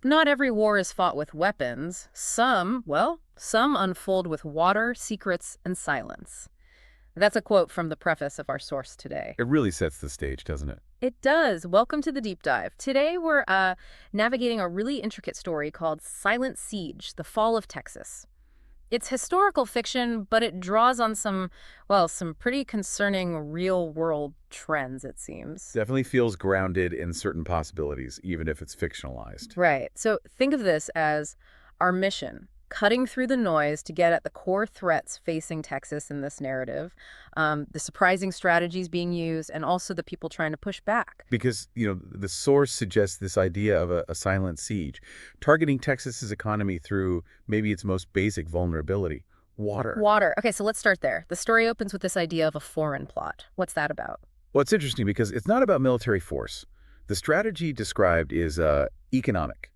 Not every war is fought with weapons. Some unfold with water, secrets, and silence. That's a quote from the preface of our source today. It really sets the stage, doesn't it? It does. Welcome to the deep dive. Today we're navigating a really intricate story called Silent Siege, the Fall of Texas. It's historical fiction, but it draws on some pretty concerning real-world trends, it seems. Definitely feels grounded in certain possibilities, even if it's fictionalized. Right. So think of this as our mission, cutting through the noise to get at the core threats facing Texas in this narrative, the surprising strategies being used, and also the people trying to push back. Because, the source suggests this idea of a silent siege, targeting Texas's economy through maybe its most basic vulnerability, water. Water. Okay, so let's start there. The story opens with this idea of a foreign plot. What's that about? Well, it's interesting because it's not about military force. The strategy described is economic,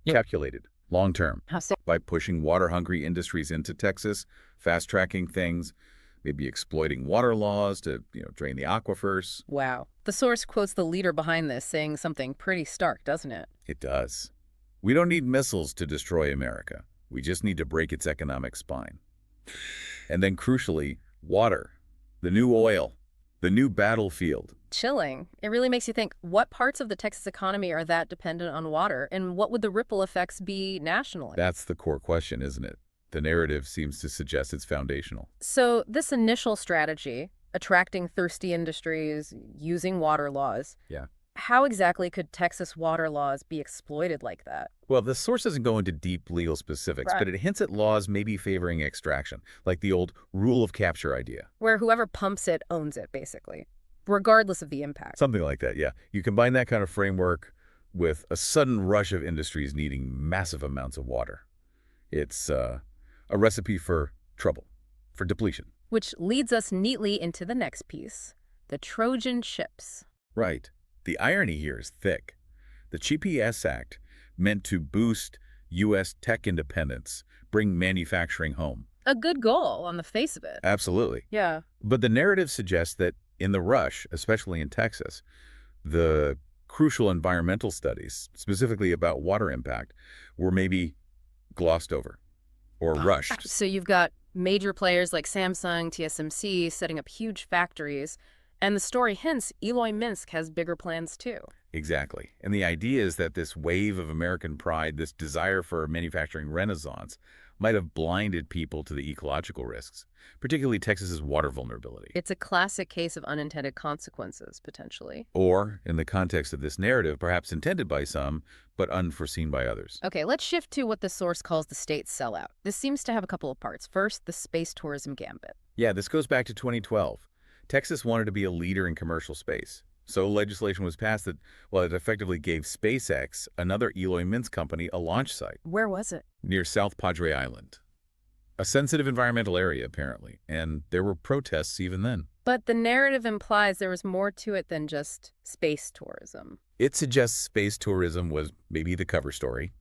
calculated, long-term, How so? by pushing water-hungry industries into Texas, fast-tracking things, maybe exploiting water laws to, drain the aquifers. Wow. The source quotes the leader behind this saying something pretty stark, doesn't it? It does. We don't need missiles to destroy America. We just need to break its economic spine. And then crucially, water, the new oil, the new battlefield. Chilling. It really makes you think, what parts of the Texas economy are that dependent on water, and what would the ripple effects be nationally? That's the core question, isn't it? The narrative seems to suggest it's foundational. So this initial strategy, attracting thirsty industries, using water laws, Yeah. how exactly could Texas water laws be exploited like that? Well, the source doesn't go into deep legal specifics, Right. but it hints at laws maybe favoring extraction, like the old rule of capture idea. Where whoever pumps it owns it, basically, regardless of the impact. Something like that, yeah. You combine that kind of framework with a sudden rush of industries needing massive amounts of water. It's a recipe for trouble, for depletion. Which leads us neatly into the next piece, the Trojan ships. Right. The irony here is thick. The GPS Act meant to boost U.S. tech independence, bring manufacturing home. A good goal on the face of it. Absolutely. Yeah. But the narrative suggests that in the rush, especially in Texas, the crucial environmental studies, specifically about water impact, were maybe glossed over or rushed. So you've got major players like Samsung, TSMC setting up huge factories, and the story hints Eloy Minsk has bigger plans too. Exactly. And the idea is that this wave of American pride, this desire for a manufacturing renaissance, might have blinded people to the ecological risks, particularly Texas's water vulnerability. It's a classic case of unintended consequences, potentially. Or, in the context of this narrative, perhaps intended by some, but unforeseen by others. Okay, let's shift to what the source calls the state sellout. This seems to have a couple of parts. First, the space tourism gambit. Yeah, this goes back to 2012. Texas wanted to be a leader in commercial space. So legislation was passed that, well, it effectively gave SpaceX, another Eloy Minsk company, a launch site Where was it? near South Padre Island. A sensitive environmental area, apparently, and there were protests even then. But the narrative implies there was more to it than just space tourism. It suggests space tourism was maybe the cover story,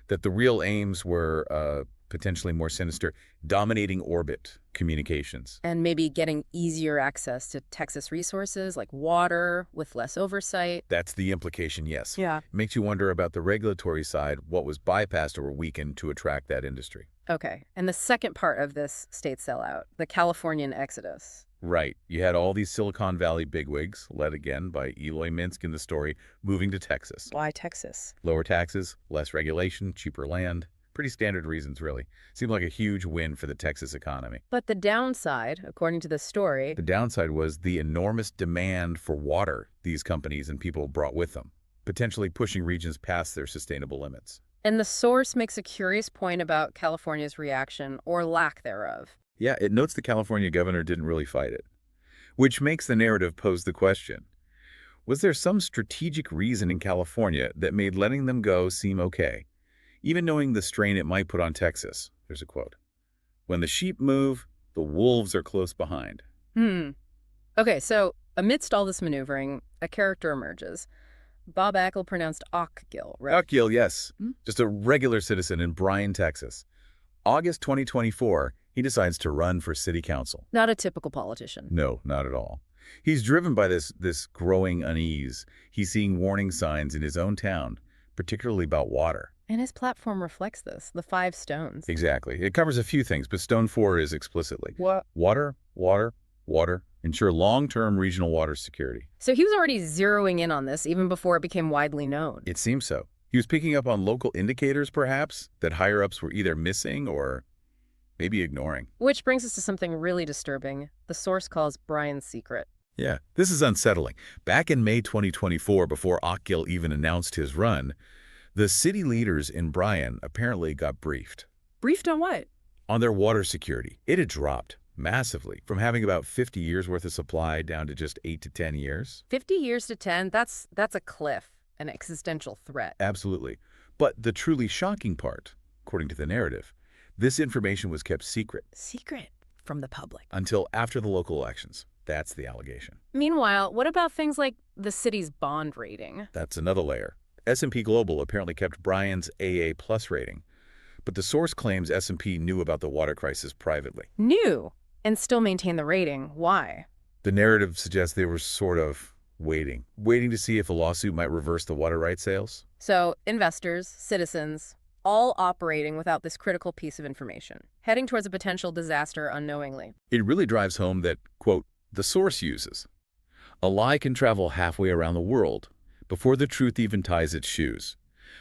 that the real aims were potentially more sinister, dominating orbit communications. And maybe getting easier access to Texas resources like water with less oversight. That's the implication, yes. Yeah. It makes you wonder about the regulatory side, what was bypassed or weakened to attract that industry. Okay. And the second part of this state sellout, the Californian exodus. Right. You had all these Silicon Valley bigwigs, led again by Eloy Minsk in the story, moving to Texas. Why Texas? Lower taxes, less regulation, cheaper land. Pretty standard reasons, really. Seemed like a huge win for the Texas economy. But the downside, according to the story, The downside was the enormous demand for water these companies and people brought with them, potentially pushing regions past their sustainable limits. and the source makes a curious point about California's reaction or lack thereof. Yeah, it notes the California governor didn't really fight it, which makes the narrative pose the question. Was there some strategic reason in California that made letting them go seem okay, even knowing the strain it might put on Texas? There's a quote. When the sheep move, the wolves are close behind. Okay, so amidst all this maneuvering, a character emerges. Bob Ackle pronounced Ockgill, right? Akil, yes, Hmm? just a regular citizen in Bryan, Texas. August 2024, he decides to run for city council. Not a typical politician. No, not at all. He's driven by this growing unease. He's seeing warning signs in his own town, particularly about water. And his platform reflects this, the 5 stones. Exactly. It covers a few things, but Stone 4 is explicitly What? water, water, water, ensure long-term regional water security. So he was already zeroing in on this even before it became widely known. It seems so. He was picking up on local indicators, perhaps, that higher-ups were either missing or maybe ignoring. Which brings us to something really disturbing. The source calls Bryan's secret. Yeah, this is unsettling. Back in May 2024, before Akil even announced his run, the city leaders in Bryan apparently got briefed Briefed on what? on their water security. It had dropped massively from having about 50 years worth of supply down to just 8 to 10 years. 50 years to 10, that's a cliff, an existential threat. Absolutely. But the truly shocking part, according to the narrative, this information was kept secret Secret from the public. until after the local elections. That's the allegation. Meanwhile, what about things like the city's bond rating? That's another layer. S&P Global apparently kept Bryan's AA+ rating, but the source claims S&P knew about the water crisis privately. New and still maintain the rating. Why? The narrative suggests they were sort of waiting to see if a lawsuit might reverse the water rights sales. So investors, citizens, all operating without this critical piece of information, heading towards a potential disaster unknowingly. It really drives home that, quote, the source uses. A lie can travel halfway around the world before the truth even ties its shoes.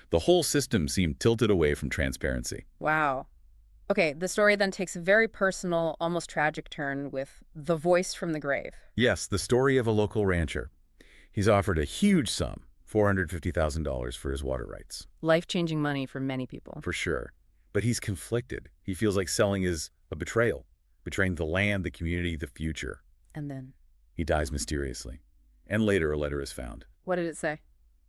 The whole system seemed tilted away from transparency. Wow. Okay, the story then takes a very personal, almost tragic turn with the voice from the grave. Yes, the story of a local rancher. He's offered a huge sum, $450,000 for his water rights. Life-changing money for many people. For sure. But he's conflicted. He feels like selling is a betrayal, betraying the land, the community, the future. And then, He dies mysteriously. And later a letter is found. what did it say?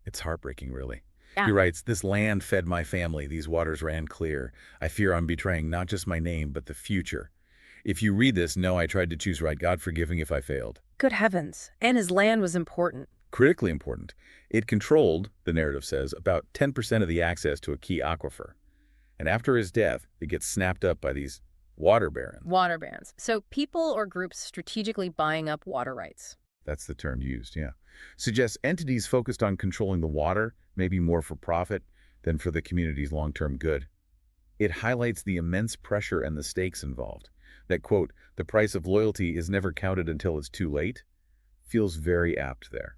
It's heartbreaking, really. Yeah. He writes, "This land fed my family. These waters ran clear. I fear I'm betraying not just my name, but the future. If you read this, know I tried to choose right. God forgiving if I failed." Good heavens. And his land was important. Critically important. It controlled, the narrative says, about 10% of the access to a key aquifer. And after his death, it gets snapped up by these water barons. Water bans. So people or groups strategically buying up water rights. That's the term used, yeah. Suggests entities focused on controlling the water, maybe more for profit than for the community's long-term good. It highlights the immense pressure and the stakes involved. That, quote, the price of loyalty is never counted until it's too late, feels very apt there.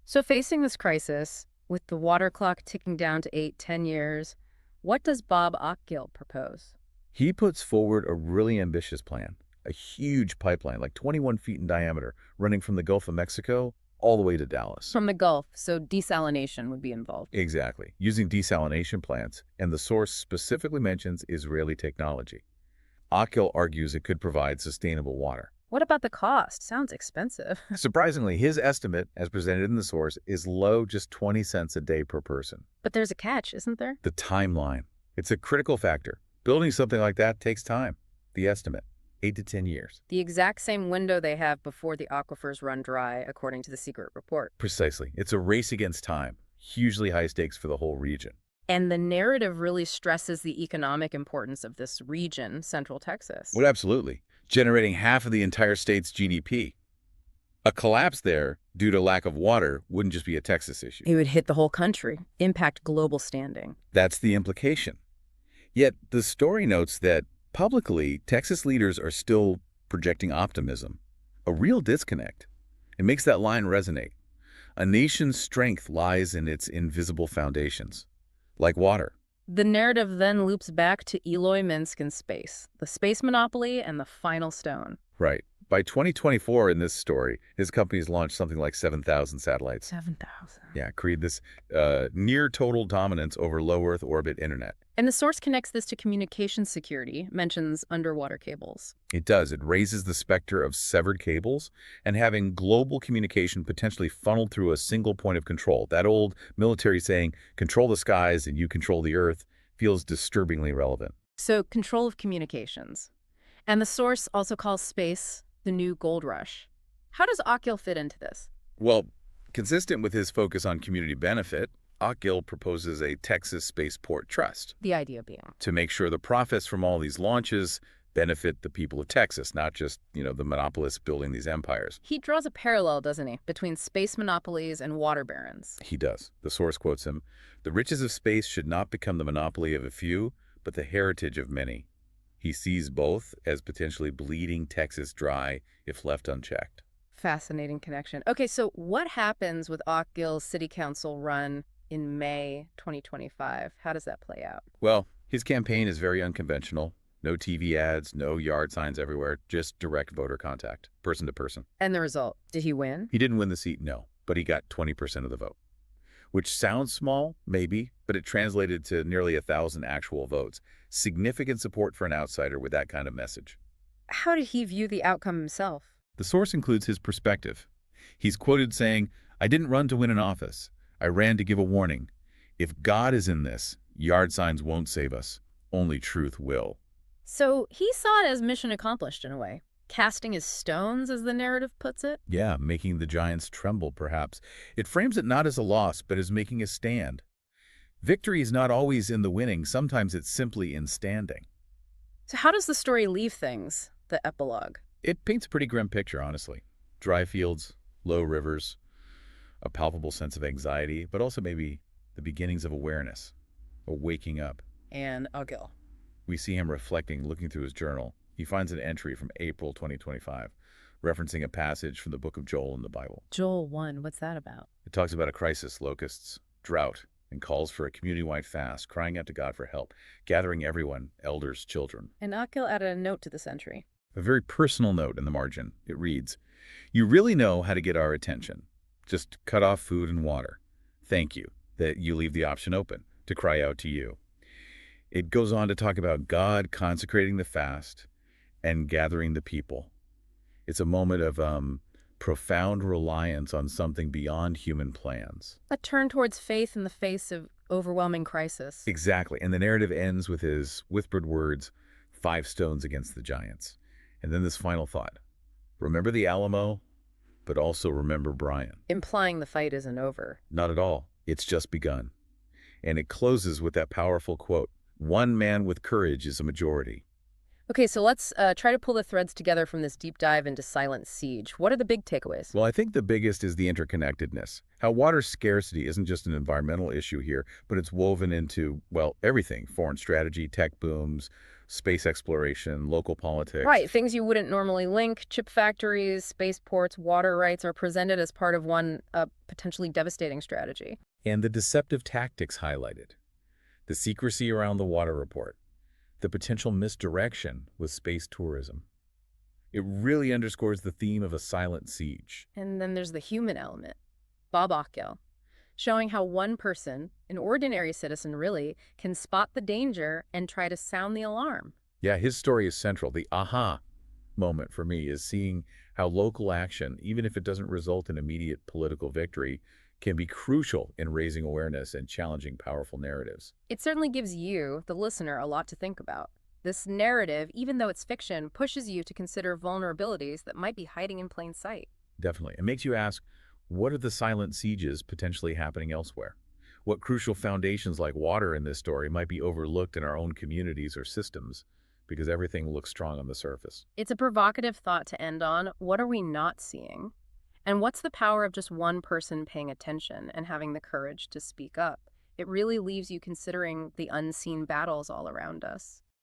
So facing this crisis, with the water clock ticking down to 8, 10 years, what does Bob Akil propose? He puts forward a really ambitious plan, a huge pipeline, like 21 feet in diameter, running from the Gulf of Mexico all the way to Dallas. From the Gulf, so desalination would be involved. Exactly, using desalination plants, and the source specifically mentions Israeli technology. Akil argues it could provide sustainable water. What about the cost? Sounds expensive. Surprisingly, his estimate, as presented in the source, is low, just 20 cents a day per person. But there's a catch, isn't there? The timeline. It's a critical factor. Building something like that takes time. The estimate, 8 to 10 years. The exact same window they have before the aquifers run dry, according to the secret report. Precisely. It's a race against time. Hugely high stakes for the whole region. And the narrative really stresses the economic importance of this region, Central Texas. Well, absolutely. Generating half of the entire state's GDP. A collapse there, due to lack of water, wouldn't just be a Texas issue. It would hit the whole country, impact global standing. That's the implication. Yet, the story notes that, publicly, Texas leaders are still projecting optimism. A real disconnect. It makes that line resonate. A nation's strength lies in its invisible foundations, like water. The narrative then loops back to Eloy Minsk and space, the space monopoly and the final stone. Right. By 2024 in this story, his company's launched something like 7,000 satellites. 7,000. Yeah, create this near total dominance over low Earth orbit internet. And the source connects this to communication security, mentions underwater cables. It does. It raises the specter of severed cables and having global communication potentially funneled through a single point of control. That old military saying, control the skies and you control the Earth, feels disturbingly relevant. So control of communications. And the source also calls space the new gold rush. How does Akil fit into this? Well, consistent with his focus on community benefit, Akil proposes a Texas Spaceport Trust The idea being. to make sure the profits from all these launches benefit the people of Texas, not just, the monopolists building these empires. He draws a parallel, doesn't he, between space monopolies and water barons. He does. The source quotes him, "The riches of space should not become the monopoly of a few, but the heritage of many." He sees both as potentially bleeding Texas dry if left unchecked. Fascinating connection. Okay, so what happens with Ockgill's city council run in May 2025? How does that play out? Well, his campaign is very unconventional. No TV ads, no yard signs everywhere, just direct voter contact, person to person. And the result, did he win? He didn't win the seat, no, but he got 20% of the vote, which sounds small, maybe, but it translated to nearly 1,000 actual votes. Significant support for an outsider with that kind of message. How did he view the outcome himself? The source includes his perspective. He's quoted saying, "I didn't run to win an office. I ran to give a warning. If God is in this, yard signs won't save us. Only truth will." So he saw it as mission accomplished in a way, casting his stones, as the narrative puts it. Yeah, making the giants tremble, perhaps. It frames it not as a loss, but as making a stand. Victory is not always in the winning. Sometimes it's simply in standing. So how does the story leave things, the epilogue? It paints a pretty grim picture, honestly. Dry fields, low rivers, a palpable sense of anxiety, but also maybe the beginnings of awareness, a waking up. And Ockgill. We see him reflecting, looking through his journal. He finds an entry from April 2025, referencing a passage from the book of Joel in the Bible. Joel 1, what's that about? It talks about a crisis, locusts, drought, and calls for a community-wide fast, crying out to God for help, gathering everyone, elders, children. And Ockgill added a note to this entry. A very personal note in the margin. It reads, "You really know how to get our attention. Just cut off food and water. Thank you that you leave the option open to cry out to you." It goes on to talk about God consecrating the fast and gathering the people. It's a moment of profound reliance on something beyond human plans. A turn towards faith in the face of overwhelming crisis. Exactly. And the narrative ends with his whispered words, 5 stones against the giants. And then this final thought. Remember the Alamo, but also remember Bryan. Implying the fight isn't over. Not at all. It's just begun. And it closes with that powerful quote, "One man with courage is a majority." Okay, so let's try to pull the threads together from this deep dive into Silent Siege. What are the big takeaways? Well, I think the biggest is the interconnectedness. How water scarcity isn't just an environmental issue here, but it's woven into, well, everything. Foreign strategy, tech booms, space exploration, local politics. Right, things you wouldn't normally link, chip factories, spaceports, water rights are presented as part of one potentially devastating strategy. And the deceptive tactics highlighted. The secrecy around the water report. The potential misdirection with space tourism. It really underscores the theme of a silent siege. And then there's the human element. Bob Ockgill, showing how one person, an ordinary citizen really, can spot the danger and try to sound the alarm. Yeah, his story is central. The aha moment for me is seeing how local action, even if it doesn't result in immediate political victory, can be crucial in raising awareness and challenging powerful narratives. It certainly gives you, the listener, a lot to think about. This narrative, even though it's fiction, pushes you to consider vulnerabilities that might be hiding in plain sight. Definitely. It makes you ask, what are the silent sieges potentially happening elsewhere? What crucial foundations like water in this story might be overlooked in our own communities or systems because everything looks strong on the surface? It's a provocative thought to end on. What are we not seeing? And what's the power of just one person paying attention and having the courage to speak up? It really leaves you considering the unseen battles all around us.